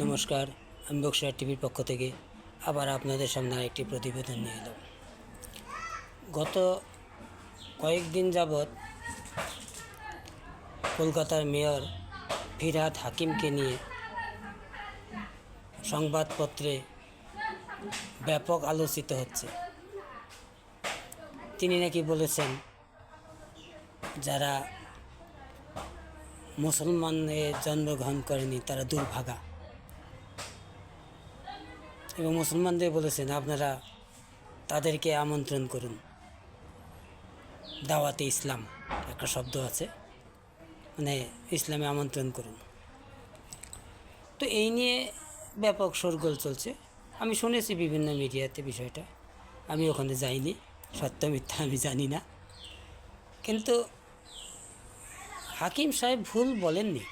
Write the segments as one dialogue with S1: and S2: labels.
S1: নমস্কার, আমি বক্সিয়ার টিভির পক্ষ থেকে আবার আপনাদের সামনে একটি প্রতিবেদন নিয়ে এলাম। গত কয়েকদিন যাবৎ কলকাতার মেয়র ফিরহাদ হাকিমকে নিয়ে সংবাদপত্রে ব্যাপক আলোচিত হচ্ছে। তিনি নাকি বলেছেন, যারা মুসলমানের জন্মগ্রহণ করেনি তারা দুর্ভাগা, এবং মুসলমানদের বলেছেন আপনারা তাদেরকে আমন্ত্রণ করুন। দাওয়াতে ইসলাম একটা শব্দ আছে, মানে ইসলামে আমন্ত্রণ করুন। তো এই নিয়ে ব্যাপক শোরগোল চলছে। আমি শুনেছি বিভিন্ন মিডিয়াতে বিষয়টা, আমি ওখানে যাইনি, সত্য মিথ্যা আমি জানি না। কিন্তু হাকিম সাহেব ভুল বলেননি,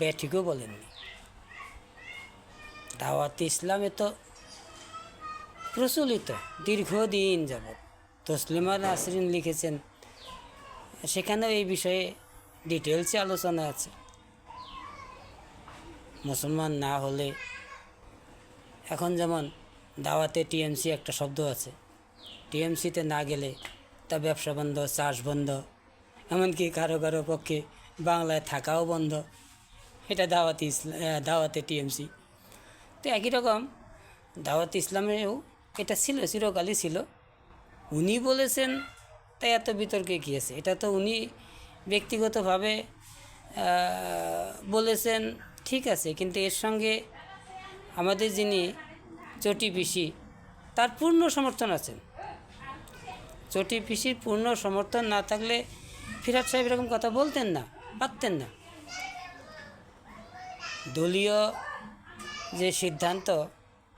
S1: ব্যাঠিকও বলেননি। দাওয়াতে ইসলামে তো প্রচলিত দীর্ঘদিন যাবৎ। তসলিমা নাসরিন লিখেছেন, সেখানেও এই বিষয়ে ডিটেলসে আলোচনা আছে। মুসলমান না হলে, এখন যেমন দাওয়াতে টিএমসি একটা শব্দ আছে, টিএমসিতে না গেলে তা ব্যবসা বন্ধ, চাষ বন্ধ, এমনকি কারো কারো পক্ষে বাংলায় থাকাও বন্ধ। এটা দাওয়াতে টিএমসি। তো একই রকম দাওয়াতে ইসলামেও এটা ছিল, চিরকালই ছিল। উনি বলেছেন তাই এত বিতর্কে কী আছে? এটা তো উনি ব্যক্তিগতভাবে বলেছেন, ঠিক আছে, কিন্তু এর সঙ্গে আমাদের যিনি চটি পিসি, তার পূর্ণ সমর্থন আছেন। চটি পিসির পূর্ণ সমর্থন না থাকলে ফিরহাদ সাহেব এরকম কথা বলতেন না, পারতেন না। দলীয় যে সিদ্ধান্ত,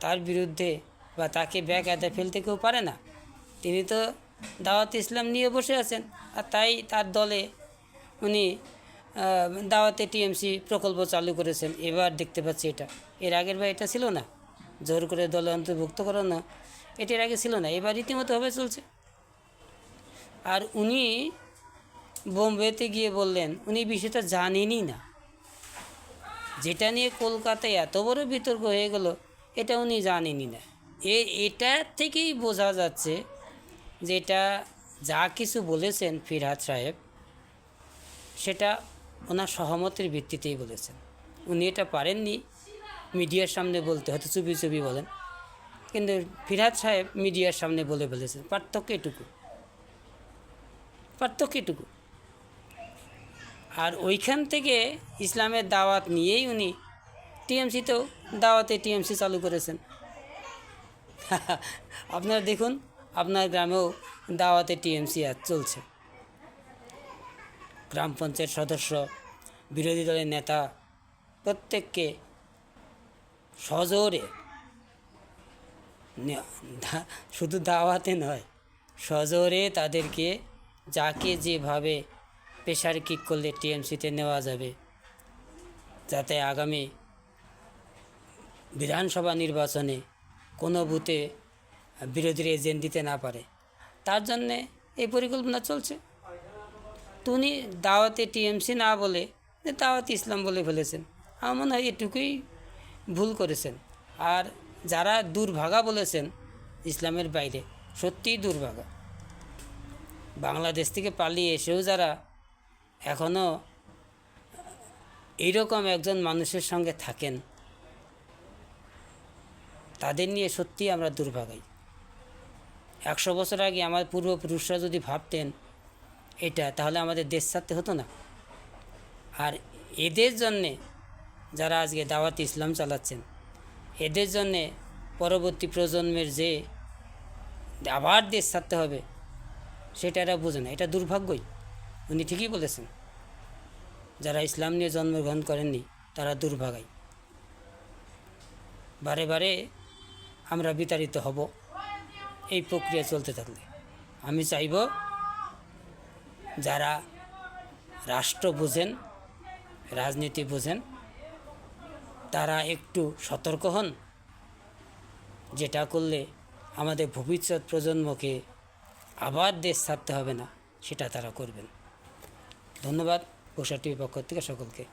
S1: তার বিরুদ্ধে বা তাকে ব্যাঘাতে ফেলতে কেউ পারে না। তিনি তো দাওয়াতে ইসলাম নিয়ে বসে আছেন, আর তাই তার দলে উনি দাওয়াতে টিএমসি প্রকল্প চালু করেছেন। এবার দেখতে পাচ্ছি এটা, এর আগের বার এটা ছিল না, জোর করে দলে অন্তর্ভুক্ত করানো, এটির আগে ছিল না, এবার রীতিমতোভাবে চলছে। আর উনি বোম্বেতে গিয়ে বললেন উনি বিষয়টা জানেনই না। যেটা নিয়ে কলকাতায় এত বড় বিতর্ক হয়ে গেল, এটা উনি জানেনই না। এটা থেকেই বোঝা যাচ্ছে যে এটা যা কিছু বলেছেন ফিরহাদ সাহেব, সেটা ওনার সহমতের ভিত্তিতেই বলেছেন। উনি এটা পারেননি মিডিয়ার সামনে বলতে, হয়তো চুপি চুপি বলেন, কিন্তু ফিরহাদ সাহেব মিডিয়ার সামনে বলে ফেলেছেন। পার্থক্য এটুকু। আর ওইখান থেকে ইসলামের দাওয়াত নিয়েই উনি টিএমসিতেও দাওয়াতে টিএমসি চালু করেছেন। আপনারা দেখুন, আপনার গ্রামেও দাওয়াতে টিএমসি আজ চলছে। গ্রাম পঞ্চায়েত সদস্য, বিরোধী দলের নেতা, প্রত্যেককে সজোরে, শুধু দাওয়াতে নয়, সজোরে তাদেরকে যাকে যেভাবে প্রেশার কিক করলে টিএমসিতে নেওয়া যাবে, যাতে আগামী বিধানসভা নির্বাচনে কোনো বুথে বিরোধীর এজেন্ট দিতে না পারে, তার জন্যে এই পরিকল্পনা চলছে। তো উনি দাওয়াতে টিএমসি না বলে দাওয়াতে ইসলাম বলে ফেলেছেন। আমার মনে হয় এটুকুই ভুল করেছেন। আর যারা দুর্ভাগা বলেছেন ইসলামের বাইরে, সত্যিই দুর্ভাগা। বাংলাদেশ থেকে পালিয়ে এসেও যারা এখনও এইরকম একজন মানুষের সঙ্গে থাকেন, তাদের নিয়ে সত্যিই আমরা দুর্ভাগাই। 100 বছর আগে আমার পূর্বপুরুষরা যদি ভাবতেন এটা, তাহলে আমাদের দেশ ছাড়তে হতো না। আর এদের জন্যে যারা আজকে দাওয়াতে ইসলাম চালাচ্ছেন, এদের জন্যে পরবর্তী প্রজন্মের যে আবার দেশ ছাড়তে হবে, সেটা এরা বোঝে না। এটা দুর্ভাগ্যই। উনি ঠিকই বলেছেন, যারা ইসলাম নিয়ে জন্মগ্রহণ করেননি তারা দুর্ভাগাই। বারে বারে আমরা বিতাড়িত হব এই প্রক্রিয়া চলতে থাকলে। আমি চাইব যারা রাষ্ট্র বোঝেন, রাজনীতি বোঝেন, তারা একটু সতর্ক হন। যেটা করলে আমাদের ভবিষ্যৎ প্রজন্মকে আবার দেশ ছাড়তে হবে না, সেটা তারা করবেন। ধন্যবাদ বক্সিয়ার টিভির পক্ষ থেকে সকলকে।